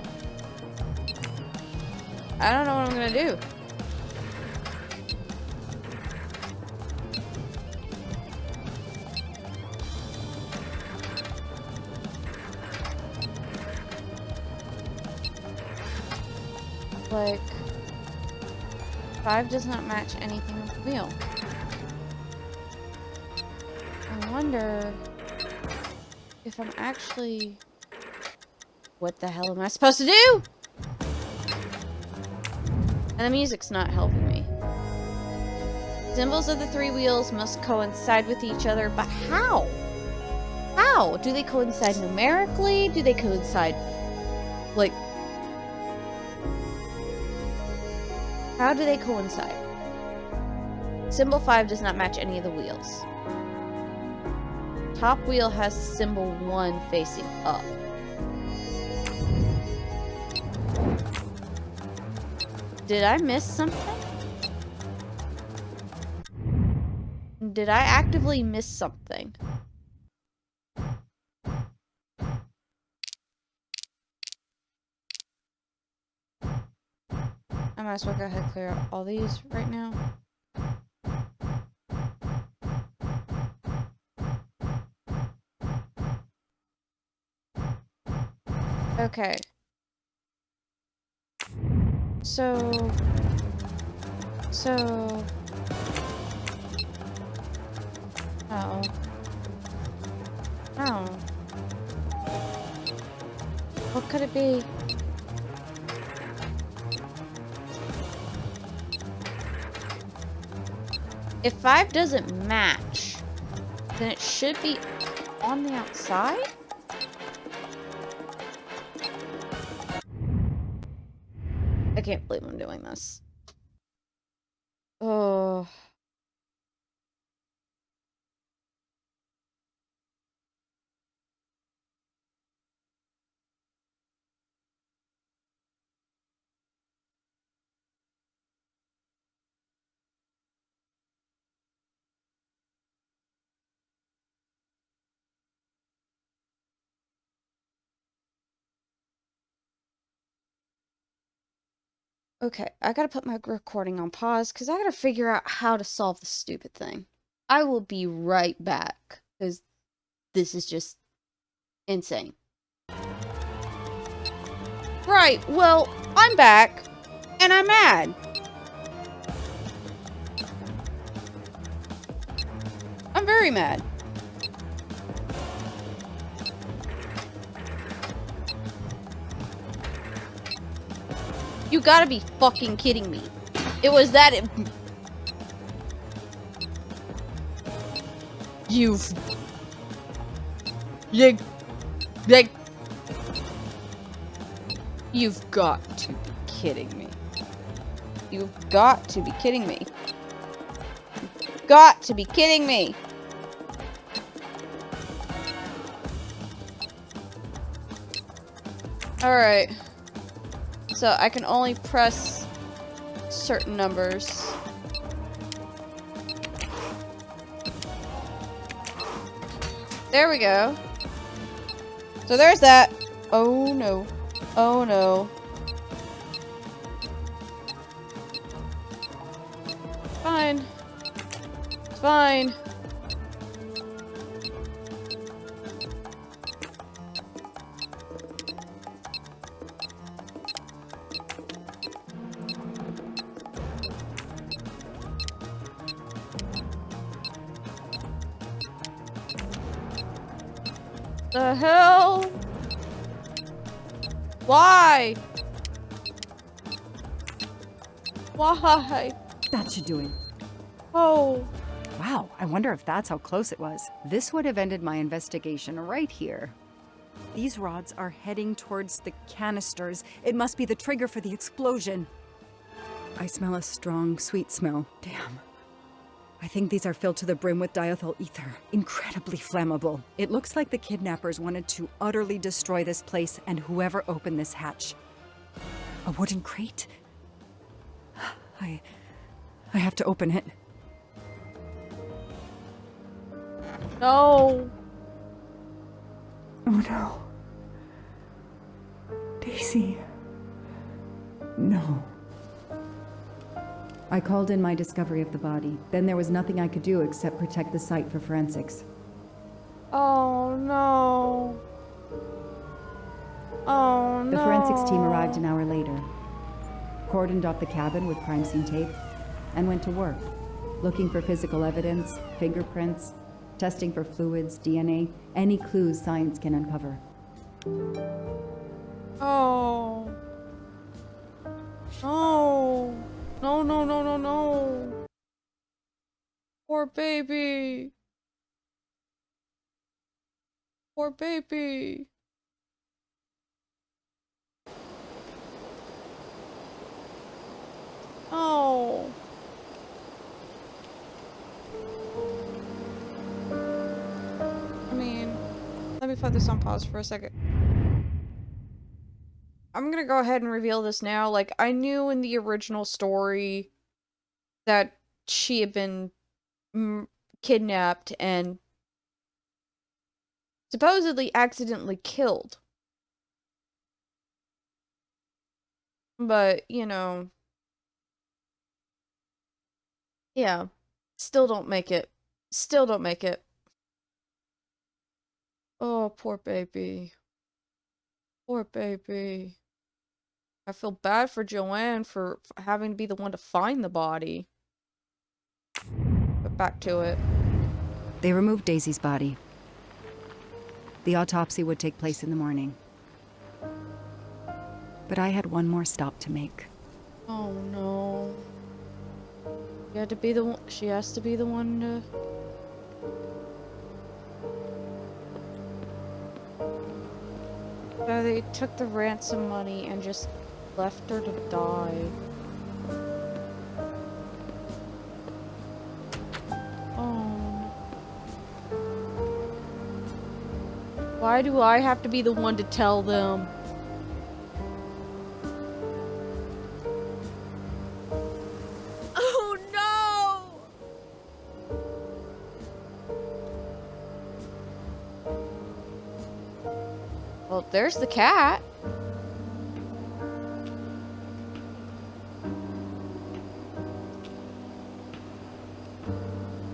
I don't know what I'm gonna do. Like, 5 does not match anything with the wheel. I wonder if I'm actually... What the hell am I supposed to do? And the music's not helping me. Symbols of the 3 wheels must coincide with each other, but how? How? Do they coincide numerically? Do they coincide, like... How do they coincide? Symbol 5 does not match any of the wheels. Top wheel has symbol 1 facing up. Did I miss something? Did I actively miss something? I might as well go ahead and clear out all these right now. Okay. So... Oh. Oh. What could it be? If 5 doesn't match, then it should be on the outside? I can't believe I'm doing this. Oh. Okay, I gotta put my recording on pause because I gotta figure out how to solve this stupid thing. I will be right back because this is just insane. Right, well, I'm back and I'm mad. I'm very mad. You gotta be fucking kidding me. It was that... You've... You've got to be kidding me. You've got to be kidding me. You've got to be kidding me. Alright. So I can only press certain numbers. There we go. So there's that. Oh no. Oh no. It's fine. It's fine. The hell? Why? Why? That should do it. Oh. Wow, I wonder if that's how close it was. This would have ended my investigation right here. These rods are heading towards the canisters. It must be the trigger for the explosion. I smell a strong, sweet smell. Damn. I think these are filled to the brim with diethyl ether. Incredibly flammable. It looks like the kidnappers wanted to utterly destroy this place and whoever opened this hatch. A wooden crate? I have to open it. No. Oh no. Daisy. No. I called in my discovery of the body. Then there was nothing I could do except protect the site for forensics. Oh no. Oh no. The forensics team arrived an hour later, cordoned off the cabin with crime scene tape, and went to work, looking for physical evidence, fingerprints, testing for fluids, DNA, any clues science can uncover. Oh. No. No, no, no, no, no. Poor baby. Poor baby. Oh. I mean, let me put this on pause for a second. I'm gonna go ahead and reveal this now. Like, I knew in the original story that she had been kidnapped and supposedly accidentally killed. But, you know, yeah, still don't make it. Still don't make it. Oh, poor baby. Poor baby. I feel bad for Joanne for having to be the one to find the body. But back to it. They removed Daisy's body. The autopsy would take place in the morning. But I had one more stop to make. Oh no. You had to be the one. She has to be the one to. So they took the ransom money and just left her to die. Oh. Why do I have to be the one to tell them? Oh no! Well, there's the cat.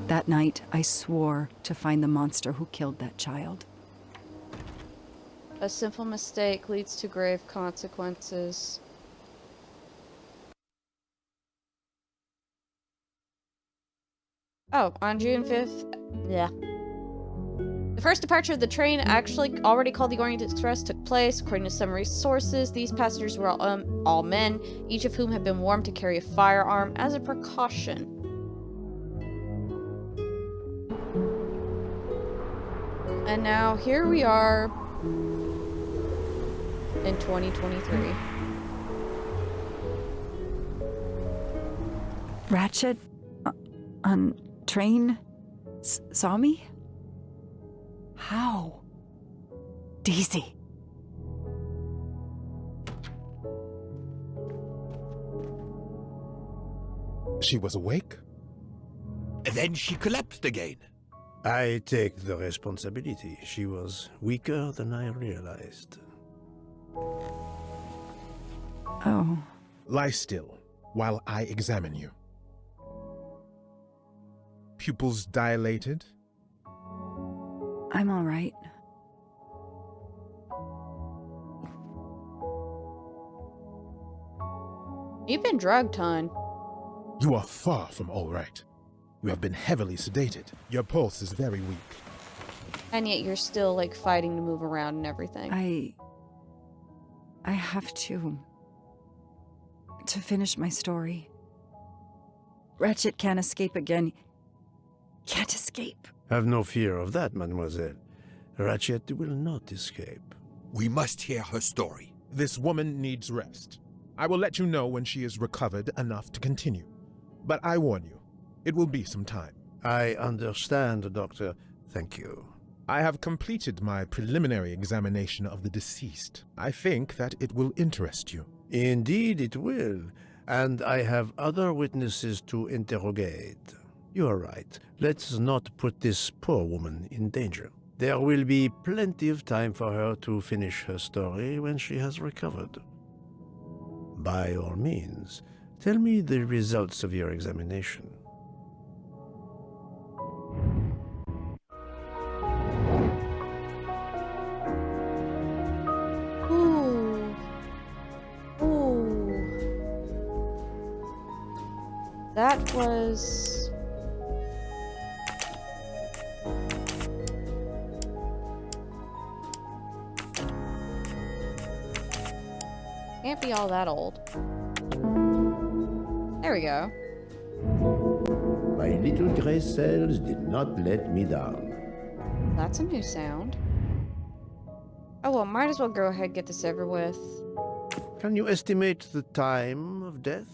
That night, I swore to find the monster who killed that child. A simple mistake leads to grave consequences. Oh, on June 5th? Yeah. The first departure of the train, actually already called the Orient Express, took place. According to some sources, these passengers were all men, each of whom had been warned to carry a firearm as a precaution. And now here we are in 2023. Ratchet? On train? Saw me? How? Daisy. She was awake? Then she collapsed again. I take the responsibility. She was weaker than I realized. Oh, Lie still while I examine you. Pupils dilated. I'm all right. You've been drugged, hon. You are far from all right. You have been heavily sedated. Your pulse is very weak. And yet you're still, like, fighting to move around and everything. I have to finish my story. Ratchet can't escape again. Can't escape. Have no fear of that, mademoiselle. Ratchet will not escape. We must hear her story. This woman needs rest. I will let you know when she is recovered enough to continue. But I warn you, it will be some time. I understand, Doctor. Thank you. I have completed my preliminary examination of the deceased. I think that it will interest you. Indeed it will, and I have other witnesses to interrogate. You are right. Let's not put this poor woman in danger. There will be plenty of time for her to finish her story when she has recovered. By all means, tell me the results of your examination. Ooh. Ooh. That was... Can't be all that old. There we go. My little gray cells did not let me down. That's a new sound. Oh well, might as well go ahead and get this over with. Can you estimate the time of death?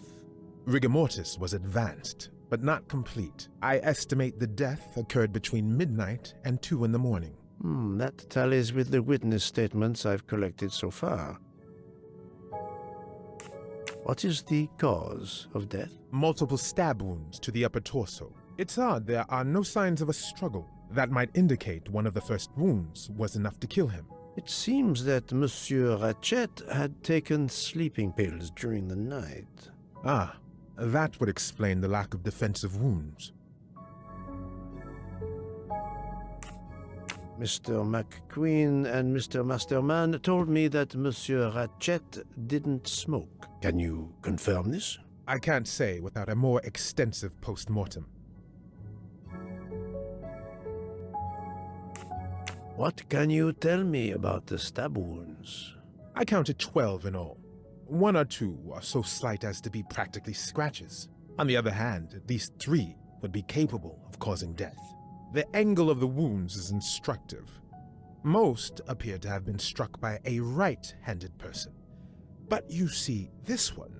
Rigor mortis was advanced, but not complete. I estimate the death occurred between midnight and 2 in the morning. That tallies with the witness statements I've collected so far. What is the cause of death? Multiple stab wounds to the upper torso. It's odd there are no signs of a struggle. That might indicate one of the first wounds was enough to kill him. It seems that Monsieur Ratchet had taken sleeping pills during the night. Ah, that would explain the lack of defensive wounds. Mr. McQueen and Mr. Masterman told me that Monsieur Ratchet didn't smoke. Can you confirm this? I can't say without a more extensive post-mortem. What can you tell me about the stab wounds? I counted 12 in all. 1 or 2 are so slight as to be practically scratches. On the other hand, at least 3 would be capable of causing death. The angle of the wounds is instructive. Most appear to have been struck by a right-handed person. But you see, this one,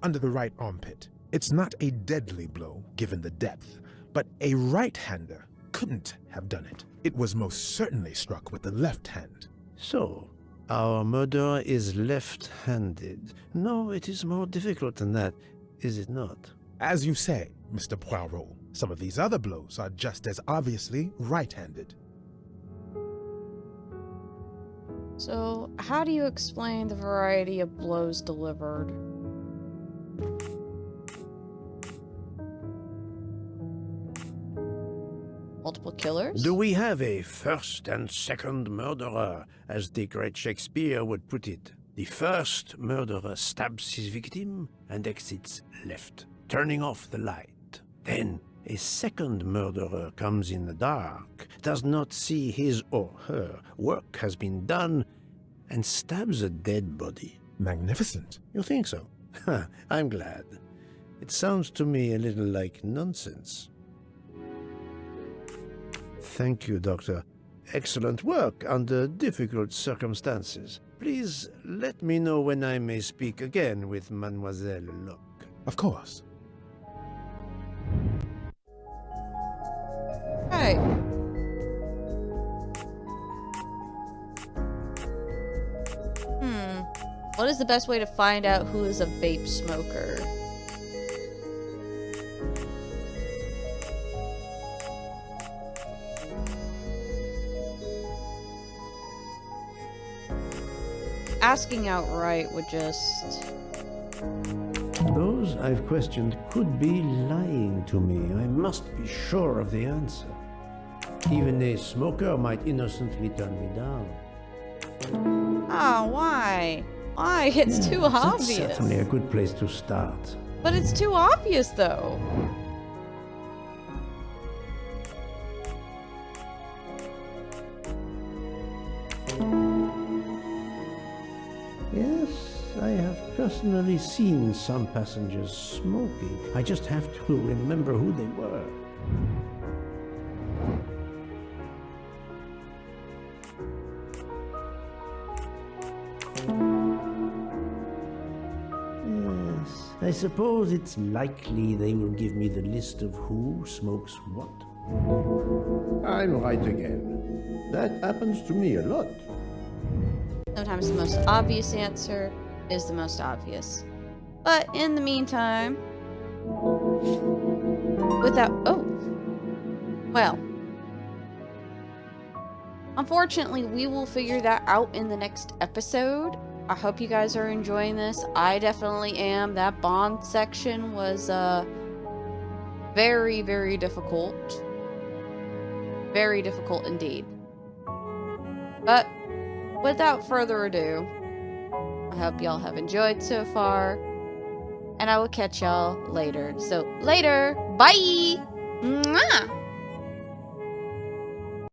under the right armpit, it's not a deadly blow given the depth, but a right-hander couldn't have done it. It was most certainly struck with the left hand. So, our murderer is left-handed. No, it is more difficult than that, is it not? As you say, Mr. Poirot, some of these other blows are just as obviously right-handed. So, how do you explain the variety of blows delivered? Multiple killers? Do we have a first and second murderer, as the great Shakespeare would put it? The first murderer stabs his victim and exits left, turning off the light. Then a second murderer comes in the dark, does not see his or her work has been done, and stabs a dead body. Magnificent. You think so? I'm glad. It sounds to me a little like nonsense. Thank you, Doctor. Excellent work under difficult circumstances. Please let me know when I may speak again with Mademoiselle Locke. Of course. Hey. What is the best way to find out who is a vape smoker? asking outright would just... Those I've questioned could be lying to me. I must be sure of the answer. Even a smoker might innocently turn me down. Oh, why? Why? It's too That's obvious. certainly a good place to start. But it's too obvious, though. Yes, I have personally seen some passengers smoking. I just have to remember who they were. Yes, I suppose it's likely they will give me the list of who smokes what. I'm right again. That happens to me a lot. Sometimes the most obvious answer is the most obvious. But in the meantime, well, unfortunately, we will figure that out in the next episode. I hope you guys are enjoying this. I definitely am. That Bond section was very, very difficult. Very difficult indeed. But without further ado, I hope y'all have enjoyed so far, and I will catch y'all later. So, later! Bye! Mwah!